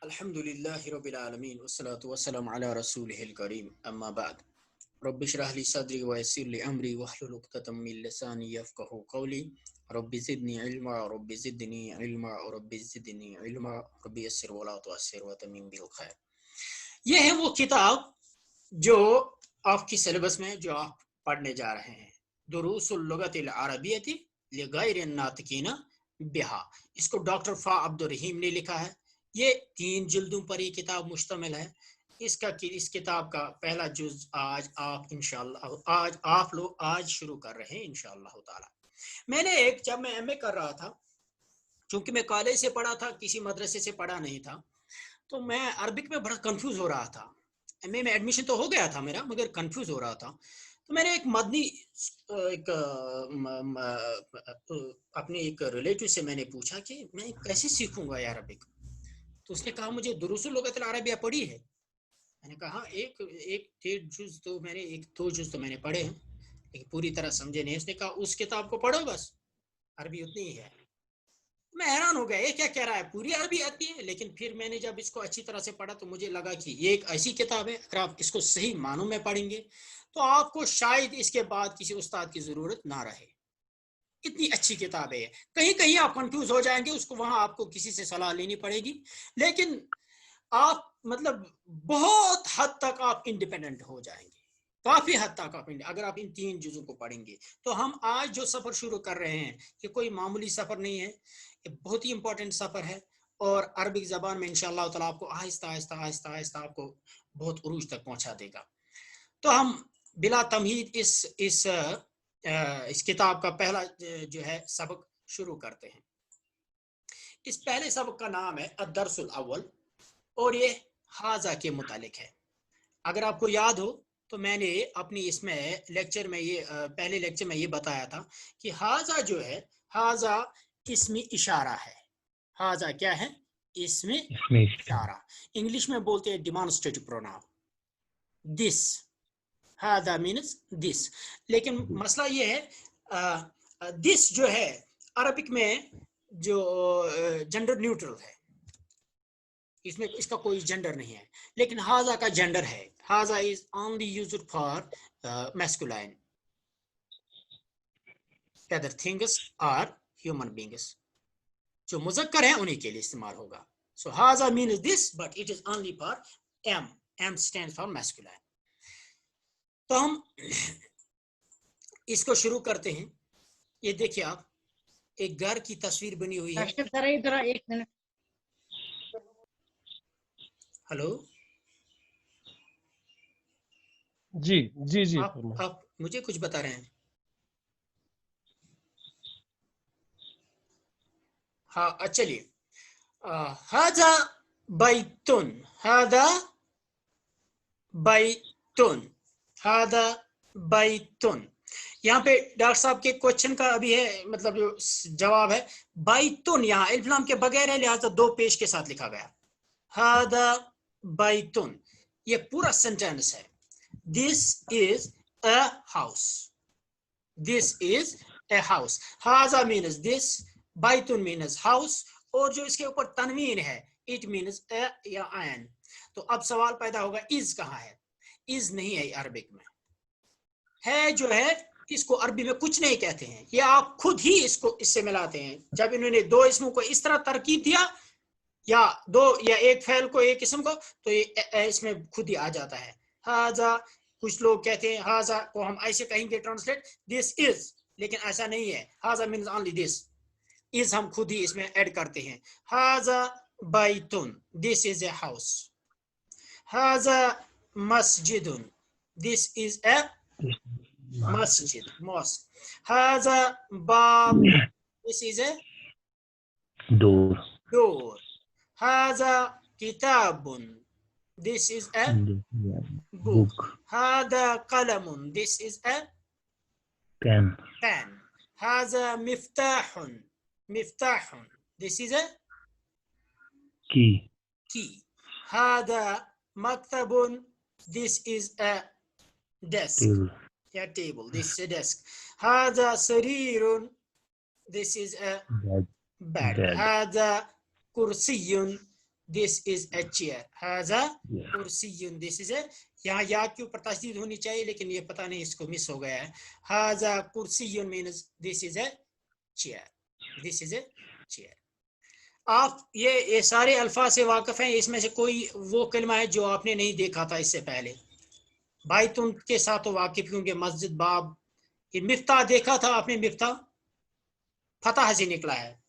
Alhamdulillahi Rabbil Alameen wassalatu wassalamu ala rasulihil kareem amma ba'd. Rabbi shrah li sadri wa yassir li amri wahlul 'uqdatam min lisani yafqahu qawli. Rabbi zidni ilma, Rabbi zidni ilma, Rabbi zidni ilma, Rabbi yassir wa la tu'assir wa tamim bil khair. یہ ہے وہ کتاب جو آپ کی syllabus میں جو آپ پڑھنے جا رہے ہیں، دروس اللغت العربیۃ لغیر الناطقین بہا. اس کو ڈاکٹر فا عبد الرحیم نے لکھا ہے. یہ 3 جلدوں پر یہ کتاب مشتمل ہے. اس کتاب کا پہلا جز آج آپ لوگ شروع کر رہے ہیں انشاءاللہ تعالی. میں نے جب میں ایم اے کر رہا تھا، چونکہ میں کالج سے پڑھا تھا، کسی مدرسے سے پڑھا نہیں تھا، تو میں عربک میں بڑا کنفیوز ہو رہا تھا. ایم اے میں ایڈمیشن تو ہو گیا تھا میرا، مگر کنفیوز ہو رہا تھا. تو میں نے اپنے ایک ریلیٹو سے میں نے پوچھا کہ میں کیسے سیکھوں گا یہ عربک. تو اس نے کہا مجھے دروس اللغت العربیہ پڑھی ہے. میں نے کہا ایک 1.5 جز تو میں نے 2 جز تو میں نے پڑھے ہیں، لیکن پوری طرح سمجھے نہیں. اس نے کہا اس کتاب کو پڑھو، بس عربی اتنی ہی ہے. میں حیران ہو گیا یہ کیا کہہ رہا ہے، پوری عربی آتی ہے. لیکن پھر میں نے جب اس کو اچھی طرح سے پڑھا تو مجھے لگا کہ یہ ایک ایسی کتاب ہے، اگر آپ اس کو صحیح معنوں میں پڑھیں گے تو آپ کو شاید اس کے بعد کسی استاد کی ضرورت نہ رہے. اتنی اچھی کتاب ہے. کہیں آپ کنفیوز ہو جائیں گے، اس کو وہاں آپ کو کسی سے صلاح لینی پڑے گی، لیکن آپ بہت حد تک آپ انڈیپینڈنٹ ہو جائیں گے. کافی حد تک اگر آپ ان 3 جزوں کو پڑھیں گے. تو ہم آج جو سفر شروع کر رہے ہیں یہ کوئی معمولی سفر نہیں ہے، یہ بہت ہی امپورٹنٹ سفر ہے، اور عربک زبان میں انشاءاللہ تعالیٰ آپ کو آہستہ آہستہ آہستہ آہستہ آپ کو بہت عروج تک پہنچا دے گا. تو ہم بلا تمہید اس کتاب کا پہلا جو ہے سبق شروع کرتے ہیں. اس پہلے سبق کا نام ہے الدرس الاول، اور یہ حاذا کے متعلق ہے. اگر آپ کو یاد ہو تو میں نے اپنی اس میں لیکچر میں پہلے لیکچر میں یہ بتایا تھا کہ حاذا جو ہے، حاذا اسم اشارہ ہے. حاذا کیا ہے؟ اسم اشارہ. انگلش میں بولتے ہیں ڈیمانسٹریٹو پروناؤن. دس، حاذا مینز دس. لیکن مسئلہ یہ ہے دس جو ہے عربک میں جو جنڈر نیوٹرل ہے، اس کا کوئی جنڈر نہیں ہے. لیکن حاذا کا جنڈر ہے. حاذا is only used for masculine. Other things are human beings. جو مذکر ہیں انہی کے لیے استعمال ہوگا. سو حاذا means this but it is only for M. M stands for masculine. تو ہم اس کو شروع کرتے ہیں. یہ دیکھیے آپ، ایک گھر کی تصویر بنی ہوئی ہے. ایک منٹ. ہلو، جی آپ مجھے کچھ بتا رہے ہیں؟ ہاں چلیے. ہاذا بیتن، ہاذا بیتن، ہاذا بیتن. یہاں پہ ڈاکٹر صاحب کے کوشچن کا ابھی ہے، مطلب جو جواب ہے. بیتن یہاں الف لام کے بغیر ہے، لہذا 2 پیش کے ساتھ لکھا گیا. ہاذا بیتن، یہ پورا سینٹینس ہے. This is a house. This is a house. Haza means this, Baitun means house, اور جو اس کے اوپر تنوین ہے it means a یا an. تو اب سوال پیدا ہوگا is کہاں ہے؟ is نہیں ہے عربک میں. ہے جو ہے اس کو عربی میں کچھ نہیں کہتے ہیں، یہ آپ خود ہی اس کو اس سے ملاتے ہیں. جب انہوں نے 2 اسموں کو اس طرح ترکیب دیا، یا 2 یا ایک فعل کو ایک اسم کو، تو یہ اس میں خود ہی آ جاتا ہے. ہاذا، کچھ لوگ کہتے ہیں ہاذا کو ہم ایسے کہیں گے ٹرانسلیٹ دس از، لیکن ایسا نہیں ہے. ہاذا مینز اونلی دس، از ہم خود ہی اس میں ایڈ کرتے ہیں. ہاذا بیتن، دس از a house. ہاذا Masjid, this is a Masjid, mosque. ہاذا باب، دس از اے door. هذا كتاب، this is a book. هذا قلم، this is a pen. هذا مفتاح، مفتاح، this is a key. هذا مكتب، this is a desk. Yeah, table, this is a desk. هذا سرير، this is a bed. هذا كرسي، this is a chair. हाजा कुर्सियुन, this is a, यहाँ या के ऊपर तशदीद होनी चाहिए लेकिन ये पता नहीं इसको मिस हो गया है. हाजा कुर्सियुन means this is a chair. This is a chair. आप ये सारे अल्फाज से वाकिफ हैं. इसमें से कोई वो कलमा है जो आपने नहीं देखा था इससे पहले? बाइतुन के साथ तो वाकिफ होंगे. मस्जिद, बाब, मिफ्ताह देखा था आपने? मिफ्ताह फतह से निकला है.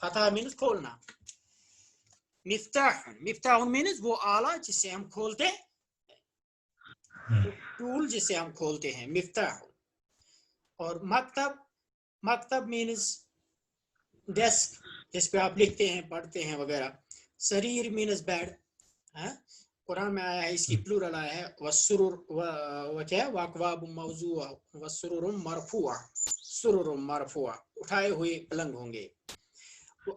फतह मीन्स खोलना. मिफ्ताह मीन्स वो आला जिससे हम खोलते हैं, टूल जिससे हम खोलते हैं, मिफ्ताह. और मकतब मीन्स डेस्क जिस पे आप लिखते हैं, पढ़ते हैं वगैरह. सरीर मीन्स बेड. कुरान में आया है, इसकी प्लूरल आया है. वसुरुर व क्या है, वाकवाब मौजूआ वसुरुरुम मरफूआ. सुरुरुम मरफूआ, उठाए हुए पलंग होंगे.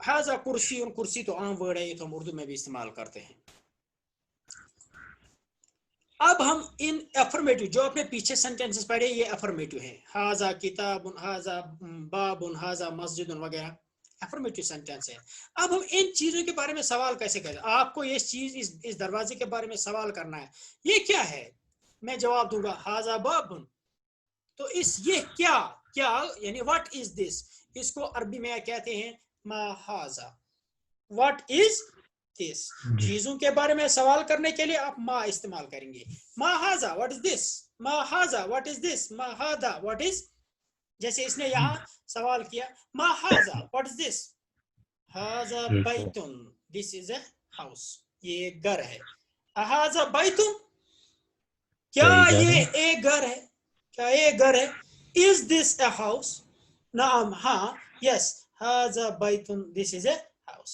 हाजा कुर्सी, और कुर्सी तो आम वर्ड है, ये तो हम उर्दू में भी इस्तेमाल करते हैं. अब हम इन अफर्मेटिव जो आपने पीछे सेंटेंसेस पढ़े, ये अफर्मेटिव हैं. हाजा किताबुन, हाजा बाबुन, हाजा मस्जिदुन वगैरह अफर्मेटिव सेंटेंस है. अब हम इन चीजों के बारे में सवाल कैसे करें? आपको ये चीज इस दरवाजे के बारे में सवाल करना है, ये क्या है? मैं जवाब दूंगा हाजा बाबुन. तो ये क्या यानी व्हाट इज दिस, इसको अरबी में कहते हैं मा हाजा. व्हाट इज दिस, चीजों के बारे में सवाल करने के लिए आप मा इस्तेमाल करेंगे. मा हाजा व्हाट इज दिस, मा हाजा व्हाट इज दिस, मा हादा व्हाट इज. जैसे इसने यहाँ सवाल किया, मा हाजा व्हाट इज दिस. हाजा बैतुन, दिस इज अ हाउस, ये एक घर है. हाजा बैतुन, क्या ये एक घर है, क्या ये घर है. इज दिस अ हाउस, नाम हाँ, यस. हाजा बैतुन, दिस इज अ हाउस.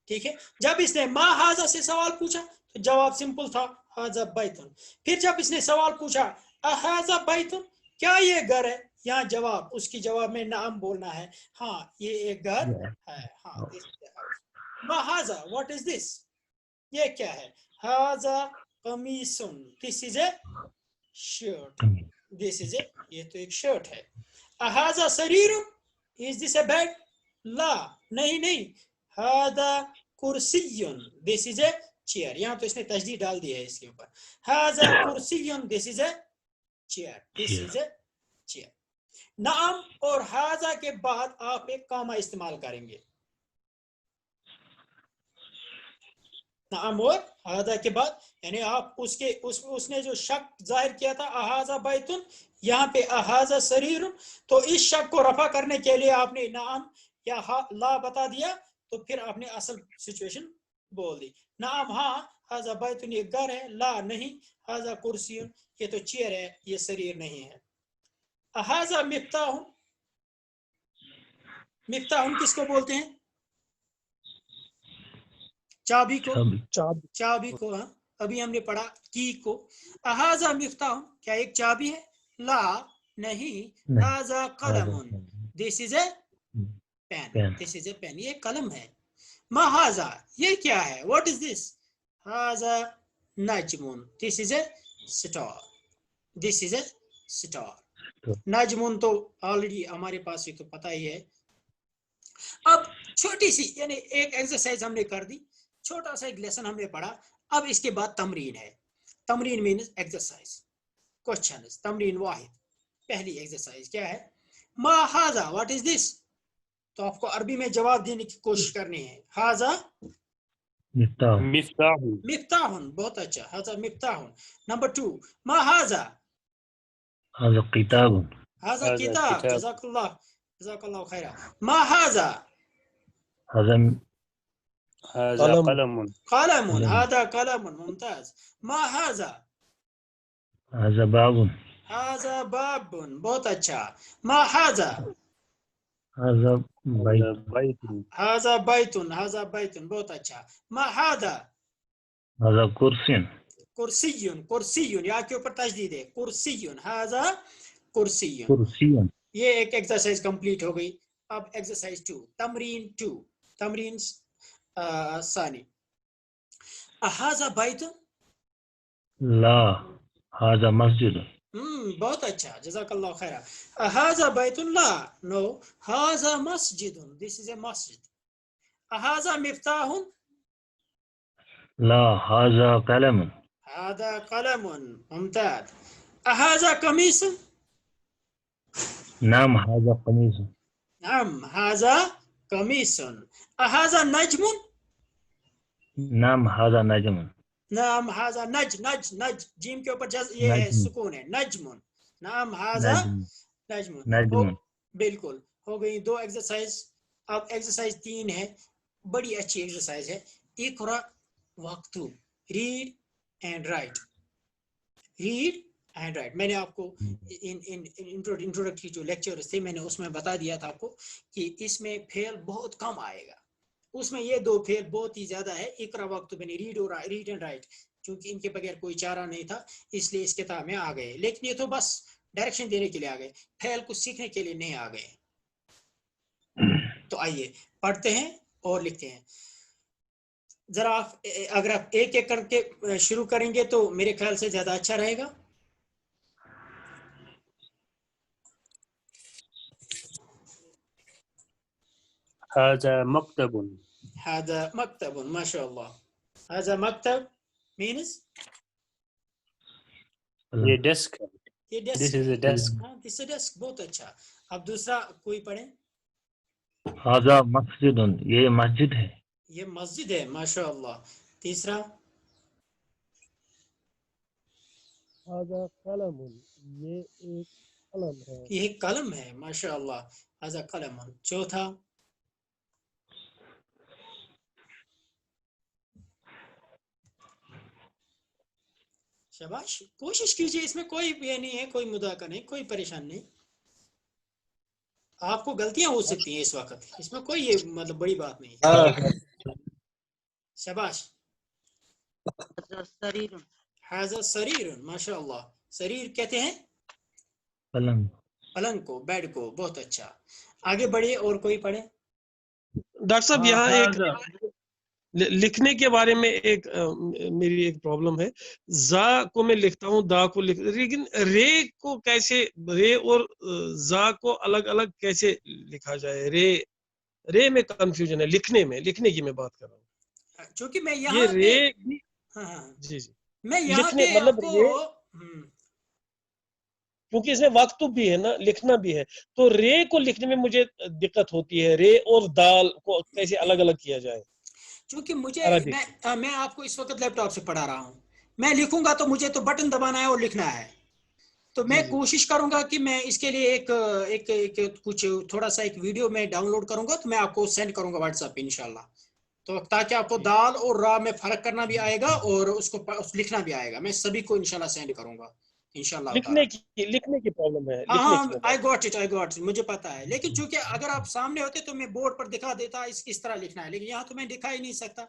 ठीक है. जब इसने मा हाजा से सवाल पूछा तो जवाब सिंपल था, हाजा बैतुन. फिर जब इसने सवाल पूछा हाजा बैतुन, क्या ये घर है, यहाँ जवाब, उसकी जवाब में नाम बोलना है, हाँ ये एक घर है. हाँ, मा हाजा व्हाट इज दिस, ये क्या है. हाजा कमीसुन, this is a shirt. This is a, ये तो एक शर्ट है. हाजा सरीरुन, इज दिस ए बेड. ला, नहीं. हाजा कुर्सियुन, दिस इज ए चेयर. यहाँ तो इसने तजदीद डाल दी है इसके ऊपर. हाजा कुर्सियुन, this is a chair. This is a chair. नाम और हाजा के बाद आप एक कामा इस्तेमाल करेंगे. नाम और हाजा के बाद, यानी आप उसने जो शक जाहिर किया था अहाजा बैतुन, यहाँ पे अहाजा सरीरुन, तो इस शक को रफा करने के लिए आपने नाम या ला बता दिया, तो फिर आपने असल सिचुएशन बोल दी. नाम हाँ, हाजा बैतुन ये घर है. ला नहीं, हाजा कुर्सियुन ये तो चेयर है, ये सरीर नहीं है. हाजा मिफ्ताहुन, मिफ्ताहुन किसको बोलते हैं? चाबी को. चाबी को, हाँ अभी हमने पढ़ा की को. हाजा मिफ्ताहुन, क्या एक चाबी है? ला नहीं. हाजा कलमुन, this is a pen. This is a pen, ये कलम है. मा हाजा, ये क्या है? What is this. हाजा नजमुन, this is a star. This is a star. नजमुन तो ऑलरेडी हमारे पास ये तो पता ही है. अब छोटी सी यानी एक एक्सरसाइज हमने कर दी, छोटा सा एक लेसन हमने पढ़ा. अब इसके बाद तमरीन है. Tamreen means exercise, question. Tamreen वाहिद, पहली एक्सरसाइज क्या है? मा हाजा व्हाट इज दिस. तो आपको अरबी में जवाब देने की कोशिश करनी है. हाजा मिफ्ताहुन, बहुत अच्छा. हाजा मिफ्ताहुन. नंबर 2, मा हाजा. हाजा किताबुन. हाजा किताब. जज़ाकल्लाह खैरा. मा हाजा. हाजा कलमुन. हाजा कलमुन, मुमताज. मा हाजा. हाजा बाबुन. हाजा बाबुन, बहुत अच्छा. मा हाजा. हाजा बैतुन. हाजा बैतुन. हाजा बैतुन, बहुत अच्छा. मा हादा. हाजा कुर्सियुन. कुर्सियुन या के ऊपर तजदीद है. कुर्सियुन, हाजा कुर्सियुन. ये एक एक्सरसाइज कंप्लीट हो गई. अब एक्सरसाइज 2, तमरीन 2, तमरीन सानी. हाजा बैतुन. ला, हाजा मस्जिद. बहुत अच्छा, जज़ाकल्लाह खैरा. हाजा बैतुन. ला, नो. हाजा मस्जिदुन, दिस इज ए मस्जिद. हाजा मिफ्ताहुन. لا هذا قلم. هذا قلم. ممتاز. أهذا قميص؟ نعم هذا قميص. نعم هذا قميص. أهذا نجم؟ نعم هذا نجم. نعم هذا نج جيم کے اوپر یہ ہے نجم. سکون ہے. نجم. نعم هذا نجم. نجم. نجم. بالکل ہو گئی 2 ایکسرسائز. اب ایکسرسائز 3 ہے, بڑی اچھی ایکسرسائز ہے. اقرا واکتب, read and write. Read and write. میں نے آپ کو انٹروڈکٹری جو لیکچرز تھے میں نے اس میں بتا دیا تھا آپ کو کہ اس میں فعل بہت کم آئے گا. اس میں یہ 2 فعل بہت ہی زیادہ ہے, اقرا واکتب یعنی ریڈ اینڈ رائٹ. چونکہ ان کے بغیر کوئی چارہ نہیں تھا اس لیے اس کتاب میں آ گئے, لیکن یہ تو بس ڈائریکشن دینے کے لیے آ گئے, فعل کو سیکھنے کے لیے نہیں آ گئے. تو آئیے پڑھتے ہیں اور لکھتے ہیں. ذرا آپ اگر آپ ایک ایک کر کے شروع کریں گے تو میرے خیال سے زیادہ اچھا رہے گا. هذا مكتب. هذا مكتب. ما شاء الله. هذا مكتب means یہ ڈیسک ہے. یہ This ڈیسک is ہے. a desk. ہاں this is a desk. بہت اچھا. اب دوسرا کوئی پڑھیں. هذا مسجد. یہ مسجد ہے. یہ مسجد ہے. ماشاء اللہ. تیسرا. هذا قلم. یہ ایک قلم ہے. یہ قلم ہے. ماشاء اللہ. هذا قلم. چوتھا. شاباش, کوشش کیجئے, اس میں کوئی یہ نہیں ہے, کوئی مذاکرہ نہیں, کوئی پریشان نہیں. آپ کو غلطیاں ہو سکتی ہیں اس وقت, اس میں کوئی یہ مطلب بڑی بات نہیں ہے. شاباش. هذا سریر. ماشاء اللہ. سریر کہتے ہیں پلنگ. پلنگ کو, بیڈ کو. بہت اچھا. آگے بڑھیے اور کوئی پڑھے. ڈاکٹر صاحب یہاں ایک لکھنے کے بارے میں ایک میری ایک پرابلم ہے. زا کو میں لکھتا ہوں, دا کو لیکن رے کو کیسے, رے اور زا کو الگ الگ کیسے لکھا جائے. رے میں کنفیوژن ہے لکھنے کی میں بات کر رہا ہوں. چونکہ میں یہ یہاں رے ہاں جی میں یہاں لکھنے پہ مطلب آپ کو کیونکہ اس میں واکتب بھی ہے نا, لکھنا بھی ہے, تو رے کو لکھنے میں مجھے دقت ہوتی ہے. رے اور دال کو کیسے الگ الگ کیا جائے. چونکہ مجھے عربک میں آپ کو اس وقت لیپ ٹاپ سے پڑھا رہا ہوں. میں لکھوں گا تو مجھے تو بٹن دبانا ہے اور لکھنا ہے. تو میں کوشش کروں گا کہ میں اس کے لیے ایک کچھ تھوڑا سا ایک ویڈیو میں ڈاؤن لوڈ کروں گا, تو میں آپ کو سینڈ کروں گا واٹس ایپ پہ انشاءاللہ. تو تاکہ آپ کو دال اور را میں فرق کرنا بھی آئے گا اور اس کو لکھنا بھی آئے گا. میں سبھی کو انشاءاللہ سینڈ کروں گا انشاءاللہ تعالی. لکھنے کی پرابلم ہے. ہاں آئی گاٹ اٹ مجھے پتا ہے. لیکن چونکہ اگر آپ سامنے ہوتے تو میں بورڈ پر دکھا دیتا اس طرح لکھنا ہے, لیکن یہاں تو میں دکھا ہی نہیں سکتا.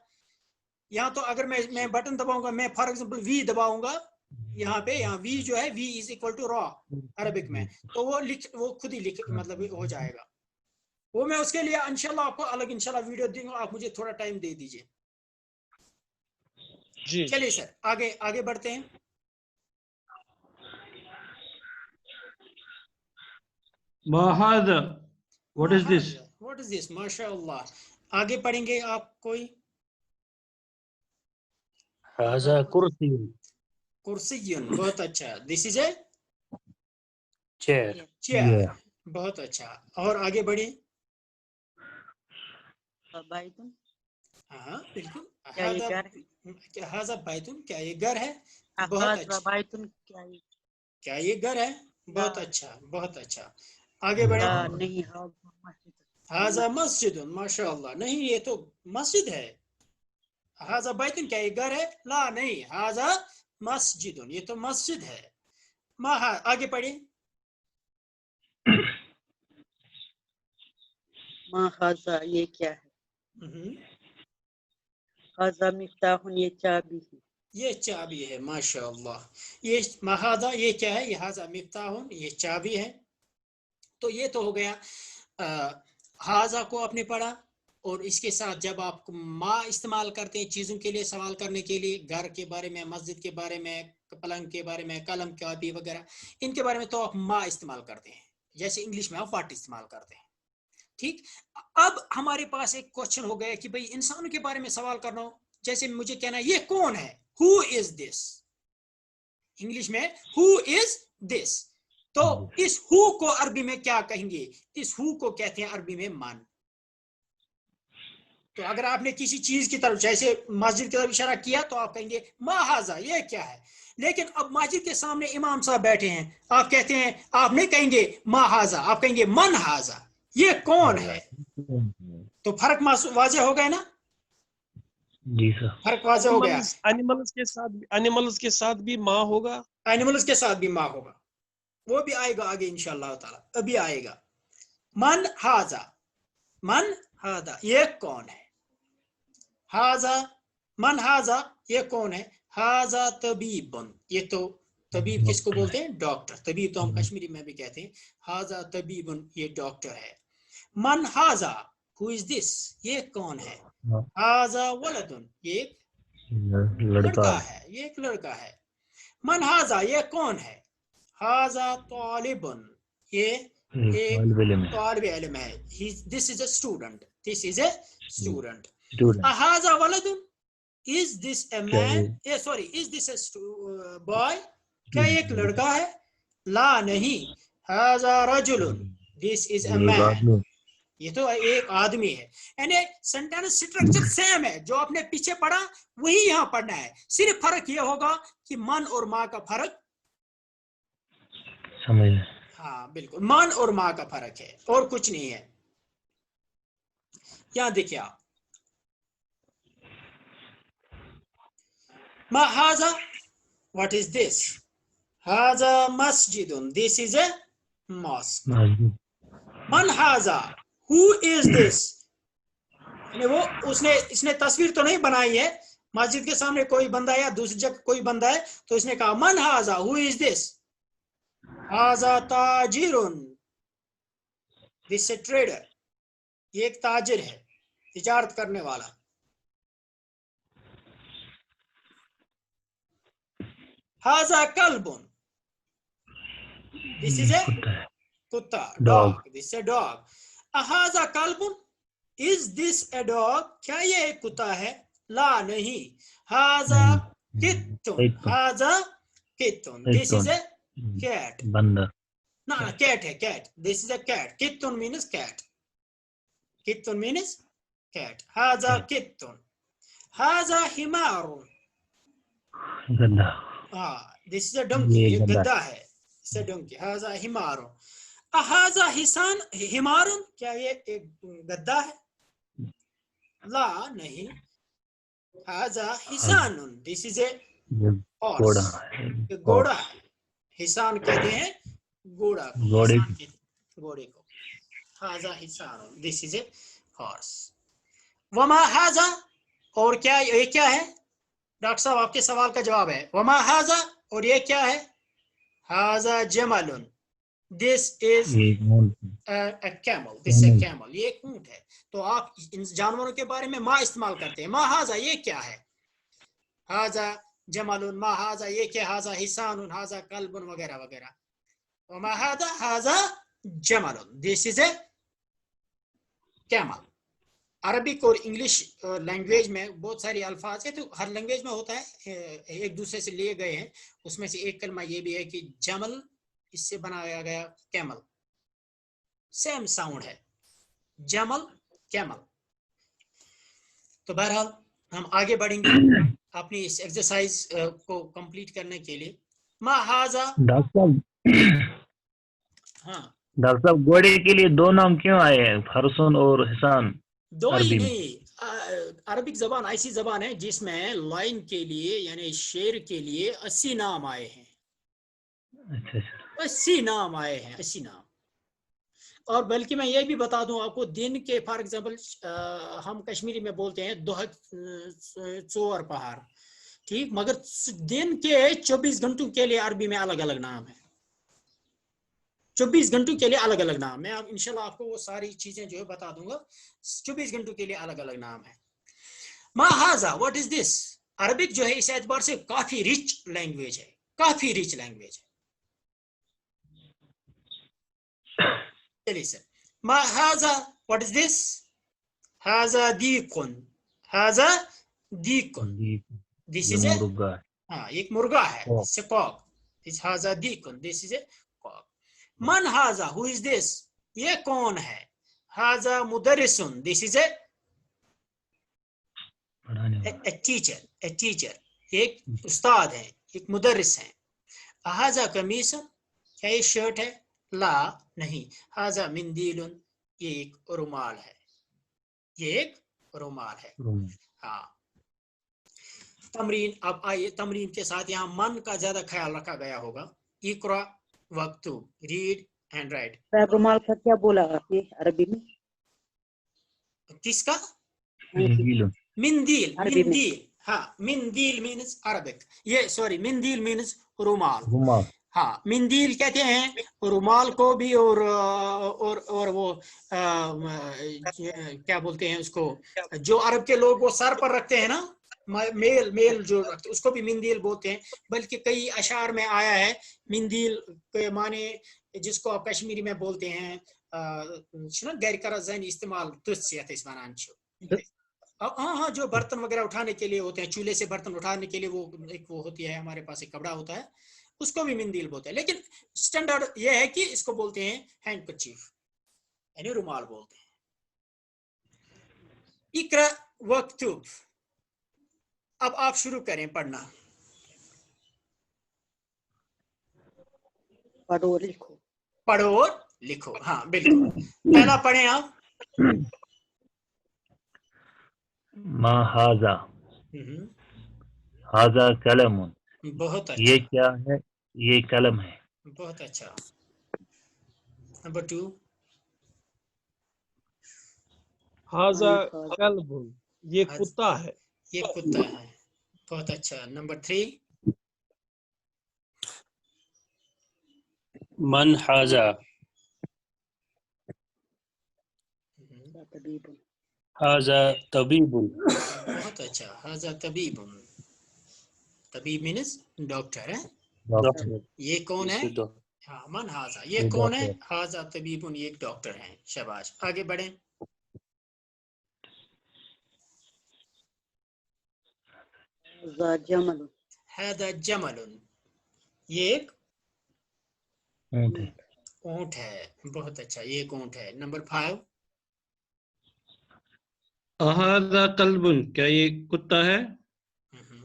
یہاں تو اگر میں بٹن دباؤں گا, میں فار ایگزامپل وی دباؤں گا یہاں پہ, یہاں وی جو ہے وی از اکول ٹو را عربک میں, تو وہ خود ہی مطلب ہو جائے گا. وہ میں اس کے لیے انشاءاللہ آپ کو الگ انشاءاللہ ویڈیو دوں گا. آپ مجھے تھوڑا ٹائم دے دیجئے. چلیے سر آگے بڑھتے ہیں. What is this? ماشاء اللہ. آگے پڑھیں گے آپ کوئی. هذا کرسی. کرسی. بہت اچھا. دس از اے چیئر. چیئر. بہت اچھا. اور آگے بڑھیں. ہاں بالکل. ہاذا بیتن. کیا یہ گھر ہے. بہت اچھا. کیا یہ گھر ہے. بہت اچھا بہت اچھا. آگے بڑھیں. ہاذا مسجد. ماشاء اللہ. نہیں یہ تو مسجد ہے. ہاذا بیتن. کیا یہ گھر ہے. لا نہیں, ہاذا مسجد. یہ تو مسجد ہے. آگے پڑھیں. ما ہاذا یہ کیا ہے. ہاذا مفتاح یہ چابی ہے. یہ چابی ہے. ماشاء اللہ. یہ مہاذا یہ کیا ہے. یہ ہاذا مفتاح یہ چابی ہے. تو یہ تو ہو گیا. ہاذا کو آپ نے پڑھا, اور اس کے ساتھ جب آپ ما استعمال کرتے ہیں چیزوں کے لیے سوال کرنے کے لیے, گھر کے بارے میں, مسجد کے بارے میں, پلنگ کے بارے میں, قلم کاپی وغیرہ, ان کے بارے میں تو آپ ما استعمال کرتے ہیں, جیسے انگلش میں آپ واٹ استعمال کرتے ہیں. ٹھیک. اب ہمارے پاس ایک کوشچن ہو گیا کہ بھئی انسانوں کے بارے میں سوال کرنا ہو जैसे मुझे कहना है ये कौन है, who is this, इंग्लिश में who is this, तो इस who को अरबी में क्या कहेंगे, इस who को कहते हैं अरबी में मन। तो अगर आपने किसी चीज की तरफ जैसे मस्जिद की तरफ इशारा किया तो आप कहेंगे मा हाजा, ये क्या है। लेकिन अब मस्जिद के सामने इमाम साहब बैठे हैं, आप कहते हैं, आप नहीं कहेंगे मा हाजा, आप कहेंगे मन हाजा, ये कौन है। तो फर्क वाज़ेह हो गया ना। जी सर, फर्क वाज़ेह हो गया। एनिमल्स के साथ भी माँ होगा, एनिमल्स के साथ भी माँ होगा, वो भी आएगा आगे इंशाअल्लाह ताला, अभी आएगा। मन हाजा, मन हाजा, ये कौन है। हाजा, मन हाजा, ये कौन है। हाजा तबीबन, ये तो तबीब किसको बोलते हैं, डॉक्टर। तबीब तो हम कश्मीरी में भी कहते हैं। हाजा तबीबन, ये डॉक्टर है। मन हाजा, हु इज दिस, ये कौन है। हाजा वलदुन, ये लड़का है, ये एक लड़का है। मन हाजा, ये कौन है। हाजा तालिबुन, ये एक तालिब इल्म है। This is a student, this is a student. हाजा वलदुन, is this a man, sorry, is this a boy, क्या एक लड़का है। ला नहीं, हाजा रजुलुन, this is a man, ये तो एक आदमी है। यानी सेंटेंस स्ट्रक्चर सेम है, जो आपने पीछे पढ़ा वही यहाँ पढ़ना है। सिर्फ फर्क ये होगा कि मन और माँ का फर्क समझ। हाँ बिल्कुल, मन और माँ का फर्क है और कुछ नहीं है। यहाँ देखिए आप, मा हाजा, what is this, हाजा मस्जिदुन, this is a mosque। मन हाजा, who is this, वो इसने तस्वीर तो नहीं बनाई है, मस्जिद के सामने कोई बंदा है या दूसरी जगह कोई बंदा है तो इसने कहा मन हाजा, हु इज दिस। हाजा ताजिरुन, दिस ए ट्रेडर, ये एक ताजिर है, तिजारत करने वाला। हाजा कल्बुन, दिस इज ए कुत्ता, डॉग, दिस ए डॉग। हाजा कल्बुन, इज दिस ए डॉग, क्या ये एक कुत्ता है। ला नहीं, हाजा कित्तुन, हाजा कित्तुन, दिस इज ए कैट, बंदर। ना कैट है, cat, this is a cat. कित्तुन मीन्स कैट, कित्तुन मीन्स कैट। हाजा कित्तुन। हाजा हिमारुन, गधा, हाँ दिस इज ए डंकी, ये गधा है, इसे डंकी। हाजा हिमारुन। हाजा हिसान, हिमारुन, क्या ये एक गधा है। ला नहीं, हाजा हिसानुन, दिस इज ए हॉर्स, घोड़ा है। हिसान कहते हैं घोड़ा, घोड़े को। हाजा हिसानुन, दिस इज ए हॉर्स। वमा हाजा, और क्या ये क्या है। डॉक्टर साहब आपके सवाल का जवाब है वमा हाजा, और ये क्या है। हाजा जमलुन, this is a camel, this is a camel, ये एक ऊंट है। तो आप इन जानवरों के बारे में मा इस्तेमाल करते हैं। मा हाजा, ये क्या है। हाजा जमलुन, मा हाजा, ये क्या। हाजा हिसानुन, हाजा कल्बुन, वगैरह वगैरह। वमा हाजा, हाजा जमलुन, this is a camel. Arabic और इंग्लिश लैंग्वेज में बहुत सारे अल्फाज है, तो हर लैंग्वेज में होता है, एक दूसरे से लिए गए हैं। उसमें से एक कलमा ये भी है कि जमल, इससे बनाया गया कैमल, सेम साउंड है, जमल कैमल। तो बहरहाल हम आगे बढ़ेंगे अपनी इस एक्सरसाइज को कंप्लीट करने के लिए। मा हाजा, डॉक्टर हाँ डॉक्टर साहब, घोड़े के लिए दो नाम क्यों आए हैं, फरसुन और हिसान। दो ही नहीं, अरबिक जबान ऐसी जबान है जिसमें लाइन के लिए यानी शेर के लिए 80 नाम आए हैं। अच्छा, 80 नाम आए हैं, 80 नाम। और बल्कि मैं ये भी बता दूं आपको, दिन के फॉर एग्जांपल हम कश्मीरी में बोलते हैं दोह चोर पहाड़, ठीक, मगर दिन के 24 घंटों के लिए अरबी में अलग अलग नाम है। 24 घंटों के लिए अलग अलग नाम। मैं इंशाल्लाह आपको वो सारी चीजें जो है बता दूंगा। 24 घंटों के लिए अलग अलग नाम है। मा हाजा, व्हाट इज दिस। अरबिक जो है इस एतबार से काफी रिच लैंग्वेज है, काफी रिच लैंग्वेज है। चलिए सर, मा हाजा, व्हाट इज दिस। हाजा दीकुन, हाजा दीकुन, दिस ये इज ए, मुर्गा है। हाँ एक मुर्गा है, Cock. This is cock, this हाजा दीकुन, दिस इज ए कॉक। मन हाजा, हु इज दिस, ये कौन है, हाजा मुदरिसुन, दिस इज ए पढ़ाने वाला। टीचर, ए टीचर, एक उस्ताद है, एक मुदरिस है। हाजा कमीसन, क्या ये शर्ट है, ला नहीं, हाजा मिंदीलुन, ये एक रुमाल है, ये एक रुमाल है। हाँ तमरीन, अब आइए तमरीन के साथ यहाँ मन का ज्यादा ख्याल रखा गया होगा। इकरा वक्तु, रीड एंड राइट। साहब रुमाल का क्या बोला आपने अरबी में? किसका, मिंदील। मिंदील, अरबी में। मिंदील, हाँ मिंदील मीन्स अरबिक, ये सॉरी मिंदील मीन्स रुमाल। रुमाल। हाँ मिंदील कहते हैं रुमाल को भी, और वो क्या बोलते हैं उसको, जो अरब के लोग वो सर पर रखते हैं ना, मेल मेल जो रखते उसको भी मिंदील बोलते हैं। बल्कि कई अशार में आया है मिंदील के माने, जिसको आप कश्मीरी में बोलते हैं गैर करा जैन इस्तेमाल तुस्सियत इस बनान छो। हाँ हाँ, जो बर्तन वगैरह उठाने के लिए होते हैं, चूल्हे से बर्तन उठाने के लिए वो एक वो होती है, हमारे पास एक कपड़ा होता है, उसको भी मिंदील बोलते हैं। लेकिन स्टैंडर्ड ये है कि इसको बोलते हैं हैंडकरचीफ, यानी रुमाल बोलते हैं। इकरा वक्तुब, अब आप शुरू करें पढ़ना। पढ़ो और लिखो। पढ़ो और लिखो, हाँ बिल्कुल। पहला पढ़ें आप। मा हाजा, हाजा कलमुन, बहुत अच्छा, ये क्या है, ये कलम है। बहुत अच्छा। नंबर 2। हाजा कल्बुन, ये कुत्ता है। ये कुत्ता है, बहुत अच्छा। नंबर 3। मन हाजा, तबीबुन, हाजा तबीबुन, बहुत अच्छा। हाजा तबीबुन, तबीब मीन्स डॉक्टर है। डॉक्टर। ये कौन है, इससे दो- हाँ मन हाजा, ये ये कौन है, डॉक्टर। हाजा तबीबुन, ये एक डॉक्टर है। शाबाश, आगे बढ़ें। हाजा जमलुन, हाजा जमलुन, ये एक ऊंट है। ऊंट है, बहुत अच्छा, ये एक ऊंट है। नंबर 5। अहादा कल्बुन, क्या ये कुत्ता है?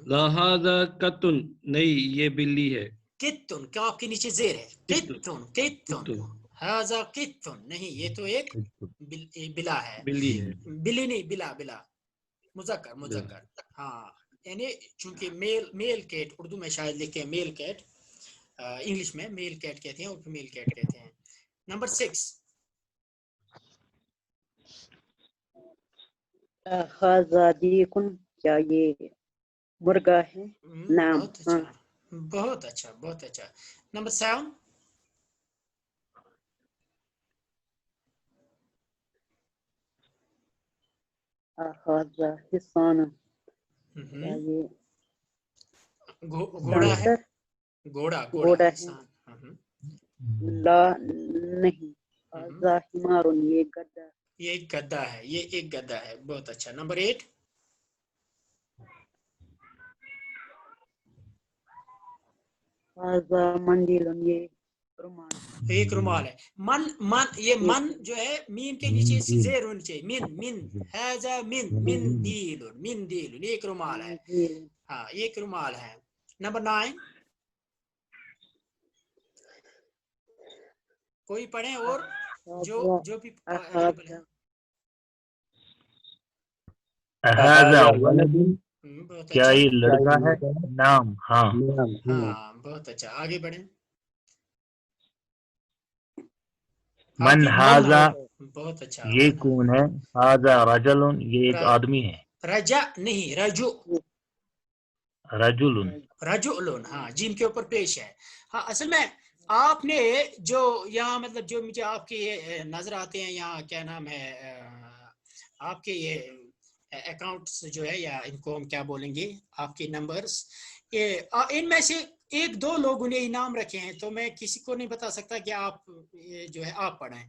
लहादा कतुन, नहीं ये बिल्ली है। कित्तुन, क्या आपके नीचे जेर है, कित्तुन, कित्तुन, कित्तुन। हाजा कित्तुन, नहीं ये तो एक बिला है, बिल्ली है। बिल्ली नहीं, बिला, बिला, मुजक्कर, मुजक्कर। हाँ यानी चूंकि मेल, मेल कैट उर्दू में शायद लिखे मेल कैट, इंग्लिश में मेल कैट कहते हैं और फीमेल कैट कहते हैं। नंबर 6। हाजा दीकुन, क्या ये मुर्गा है? नाम, बहुत अच्छा, बहुत अच्छा, बहुत अच्छा। नंबर 7। हाजा हिसान, क्या ये घोड़ा है, डांसर? घोड़ा, घोड़ा है। इंसान। ला नहीं, हाजा हिमारुन, ये गधा। ये एक गद्दा है, ये एक गद्दा है, बहुत अच्छा। नंबर 8। हाजा मंदिलुन, ये रुमाल। एक रुमाल है। मन, मन, ये मन जो है मीम के नीचे जेर होनी चाहिए, मिन, मिन, हाजा मिन, मिन दीलुन, मिन दीलुन, एक रुमाल है। हाँ एक रुमाल है। नंबर 9। कोई पढ़े और जो भी available है। हाजा वलदुन, बहुत क्या अच्छा, ये लड़का है? नाम, हाँ। हाँ बहुत अच्छा, आगे बढ़े। मन हाजा, बहुत अच्छा। ये कौन है? हाजा रजलुन, ये एक आदमी है। रजा नहीं, रजु, रजुलुन। रजुलुन, हाँ जीम के ऊपर पेश है। हाँ असल में आपने जो यहाँ मतलब जो मुझे आपके ये नजर आते हैं यहाँ, क्या नाम है आपके ये अकाउंट्स जो है, या इनको हम क्या बोलेंगे, आपके नंबर्स, इनमें से एक दो लोगों ने इनाम रखे हैं, तो मैं किसी को नहीं बता सकता कि आप जो है आप पढ़ाएं।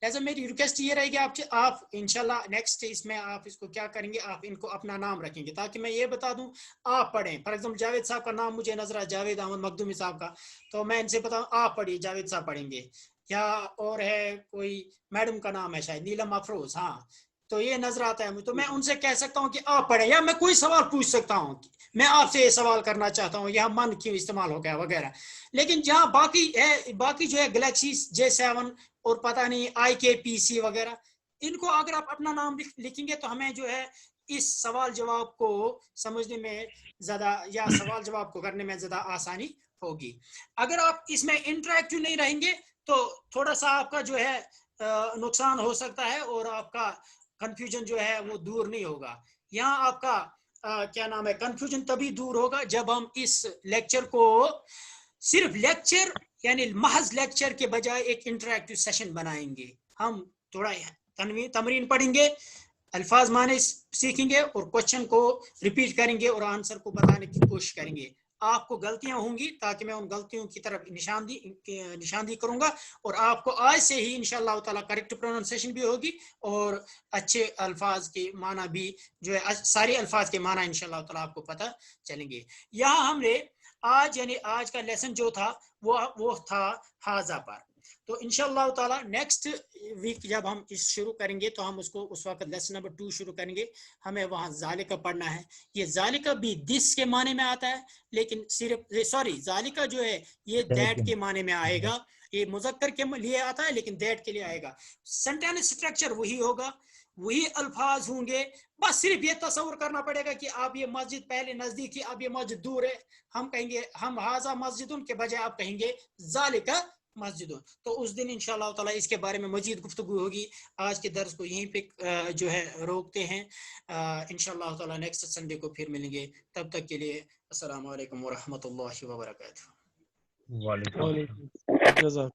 ऐसा मेरी रिक्वेस्ट ये रहेगी आपसे, आप इंशाल्लाह नेक्स्ट इसमें आप इसको क्या करेंगे, आप इनको अपना नाम रखेंगे ताकि मैं ये बता दूं आप पढ़ें। फॉर एग्जाम्पल जावेद साहब का नाम मुझे नजर है, जावेद अहमद मखदूमी साहब का, तो मैं इनसे बताऊं आप पढ़िए, जावेद साहब पढ़ेंगे। या और है कोई मैडम का नाम है शायद नीलम अफरोज, हाँ, तो ये नजर आता है मुझे, तो मैं उनसे कह सकता हूँ कि आप पढ़ें, या मैं कोई सवाल पूछ सकता हूँ, मैं आपसे ये सवाल करना चाहता हूँ, यहाँ मन क्यों इस्तेमाल हो गया वगैरह। लेकिन जहाँ बाकी जो है गैलेक्सी J7 और पता नहीं IKPC वगैरह, इनको अगर आप अपना नाम लिखेंगे तो हमें जो है इस सवाल जवाब को समझने में ज्यादा, या सवाल जवाब को करने में ज्यादा आसानी होगी। अगर आप इसमें इंटरेक्टिव नहीं रहेंगे तो थोड़ा सा आपका जो है नुकसान हो सकता है, और आपका कंफ्यूजन जो है वो दूर नहीं होगा। यहाँ आपका क्या नाम है, कंफ्यूजन तभी दूर होगा जब हम इस लेक्चर को सिर्फ लेक्चर यानी महज लेक्चर के बजाय एक इंटरैक्टिव सेशन बनाएंगे। हम थोड़ा तमरीन पढ़ेंगे, अल्फाज माने सीखेंगे और क्वेश्चन को रिपीट करेंगे और आंसर को बताने की कोशिश करेंगे। आपको गलतियां होंगी ताकि मैं उन गलतियों की तरफ निशानदी करूंगा, और आपको आज से ही इंशाअल्लाह ताला करेक्ट प्रोनाउंसिएशन भी होगी और अच्छे अल्फाज के माना भी जो है, सारे अल्फाज के माना इंशाअल्लाह ताला आपको पता चलेंगे। यहाँ हमने आज यानी आज का लेसन जो था वो था हाजा पर। तो इंशाअल्लाह ताला नेक्स्ट वीक जब हम इस शुरू करेंगे तो हम उसको उस वक्त लेसन नंबर 2 शुरू करेंगे। हमें वहाँ जालिका पढ़ना है। ये जालिका भी दिस के माने में आता है, लेकिन सिर्फ जालिका जो है ये दैट के माने में आएगा। ये मुज़क्कर के लिए आता है लेकिन दैट के लिए आएगा। सेंटेंस स्ट्रक्चर वही होगा, वही अल्फाज होंगे, बस सिर्फ ये तस्वर करना पड़ेगा कि आप ये मस्जिद पहले नजदीक थी, अब ये मस्जिद दूर है। हम कहेंगे हम हाजा मस्जिदुन के बजाय आप कहेंगे जालिका मस्जिदों। तो उस दिन इंशाअल्लाह ताला इसके बारे में मजीद गुफ्तगू होगी। आज के दर्स को यहीं पे जो है रोकते हैं। इंशाअल्लाह ताला नेक्स्ट संडे को फिर मिलेंगे। तब तक के लिए अस्सलाम वालेकुम व रहमतुल्लाहि व बरकातहू। वालेकुम। जज़ाक